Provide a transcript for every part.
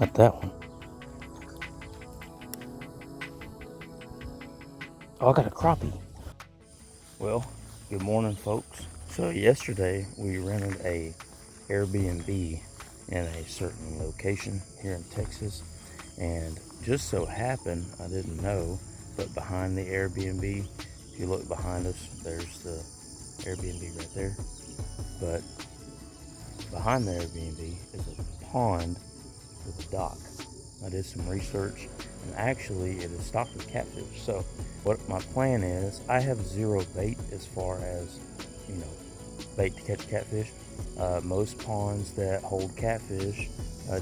Not that one. Oh, I got a crappie. Well, good morning, folks. So yesterday we rented a Airbnb in a certain location here in Texas, and just so happened, I didn't know, but behind the Airbnb, if you look behind us, there's the Airbnb right there. But behind the Airbnb is a pond with a dock. I did some research, and actually it is stocked with catfish. So what my plan is, I have zero bait as far as, bait to catch catfish. Most ponds that hold catfish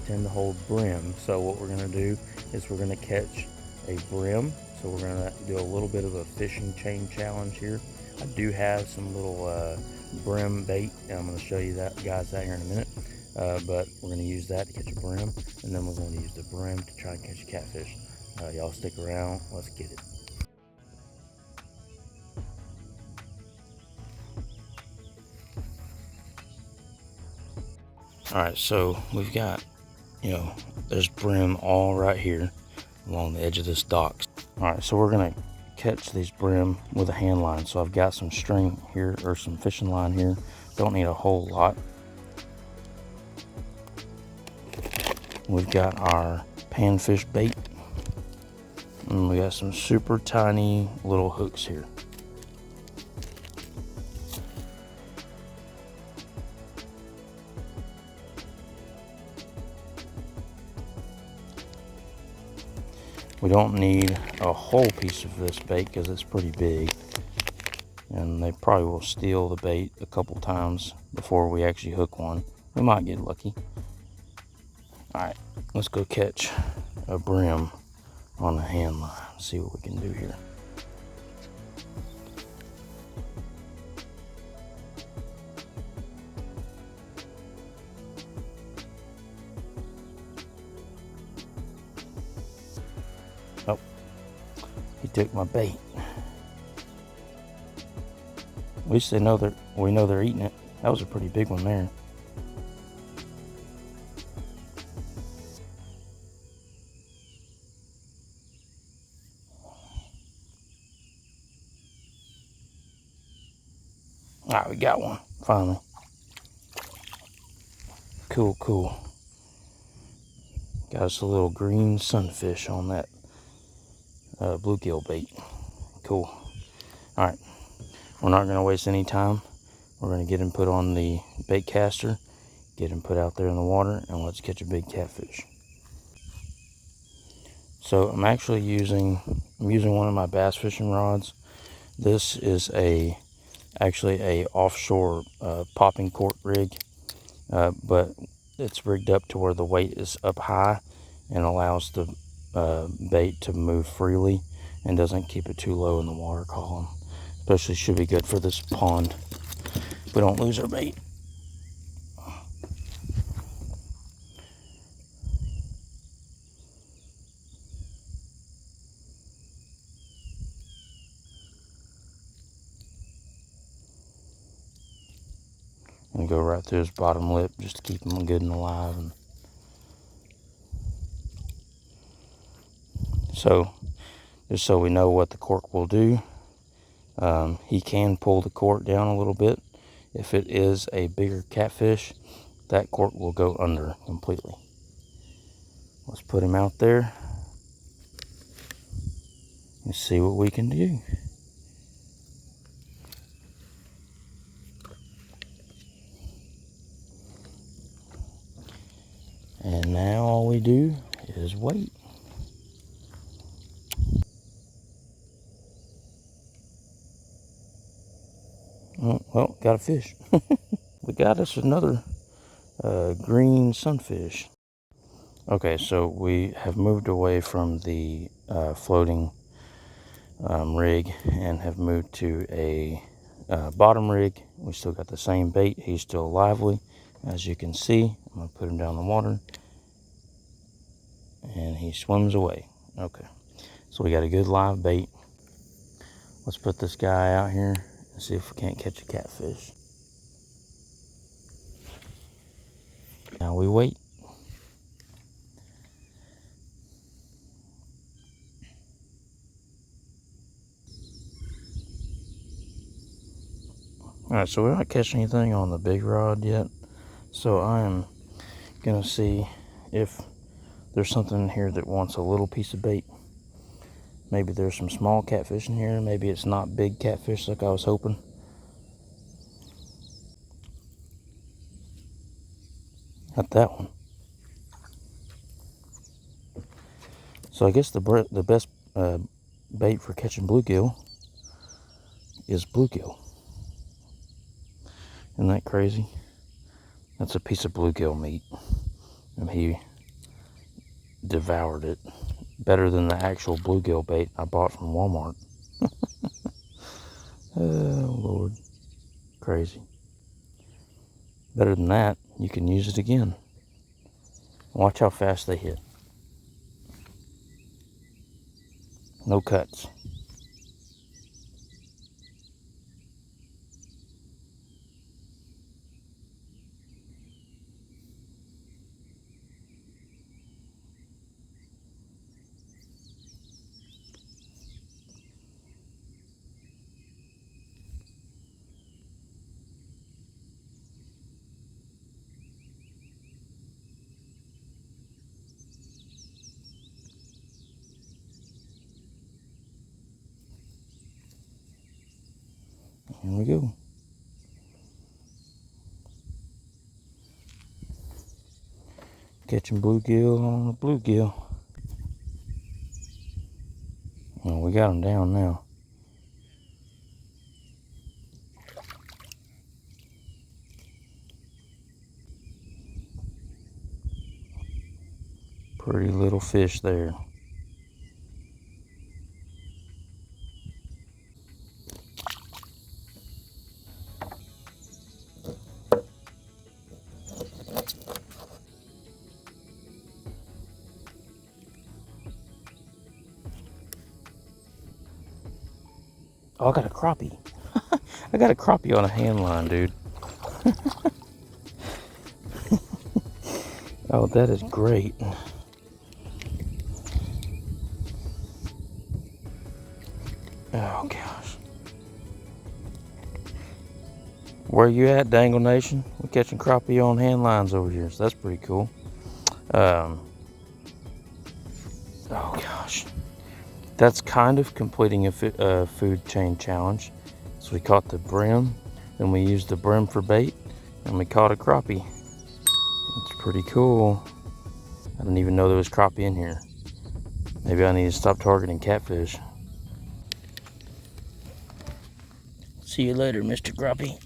tend to hold brim. So what we're going to do is we're going to catch a brim. So we're going to do a little bit of a fishing chain challenge here. I do have some little brim bait, and I'm going to show you that guys that here in a minute. But we're going to use that to catch a brim, and then we're going to use the brim to try and catch a catfish. Y'all stick around. Let's get it. All right, so we've got, there's brim all right here along the edge of this dock. All right, so we're going to catch these brim with a hand line. So I've got some string here, or some fishing line here. Don't need a whole lot. We've got our panfish bait, and we got some super tiny little hooks here. We don't need a whole piece of this bait because it's pretty big, and they probably will steal the bait a couple times before we actually hook one. We might get lucky. All right, let's go catch a brim on a hand line. See what we can do here. Oh, he took my bait. At least we know they're eating it. That was a pretty big one there. All right, we got one finally. Cool. Got us a little green sunfish on that bluegill bait. Cool. All right, we're not going to waste any time. We're going to get him put on the bait caster, get him put out there in the water, and let's catch a big catfish. So I'm actually using one of my bass fishing rods. This is actually a offshore popping cork rig, but it's rigged up to where the weight is up high and allows the bait to move freely and doesn't keep it too low in the water column. Especially should be good for this pond. We don't lose our bait. And go right through his bottom lip just to keep him good and alive. And so, just so we know what the cork will do, he can pull the cork down a little bit. If it is a bigger catfish, that cork will go under completely. Let's put him out there and see what we can do. And now all we do is wait. Oh, well, got a fish. We got us another green sunfish. Okay, so we have moved away from the floating rig and have moved to a bottom rig. We still got the same bait. He's still lively, as you can see. I'm going to put him down in the water, and he swims away. Okay, so we got a good live bait. Let's put this guy out here and see if we can't catch a catfish. Now we wait. Alright, so we're not catching anything on the big rod yet. So I am gonna see if there's something in here that wants a little piece of bait. Maybe there's some small catfish in here. Maybe it's not big catfish like I was hoping. Not that one. So I guess the best bait for catching bluegill is bluegill. Isn't that crazy? That's a piece of bluegill meat, and he devoured it. Better than the actual bluegill bait I bought from Walmart. Oh Lord, crazy. Better than that, you can use it again. Watch how fast they hit. No cuts. Here we go. Catching bluegill on the bluegill. Well, we got him down now. Pretty little fish there. Oh, I got a crappie. I got a crappie on a hand line, dude. Oh, that is great. Oh, gosh. Where you at, Dangle Nation? We're catching crappie on hand lines over here, so that's pretty cool. Oh, gosh. That's kind of completing a food chain challenge. So we caught the brim, then we used the brim for bait, and we caught a crappie. It's pretty cool. I didn't even know there was crappie in here. Maybe I need to stop targeting catfish. See you later, Mr. Crappie.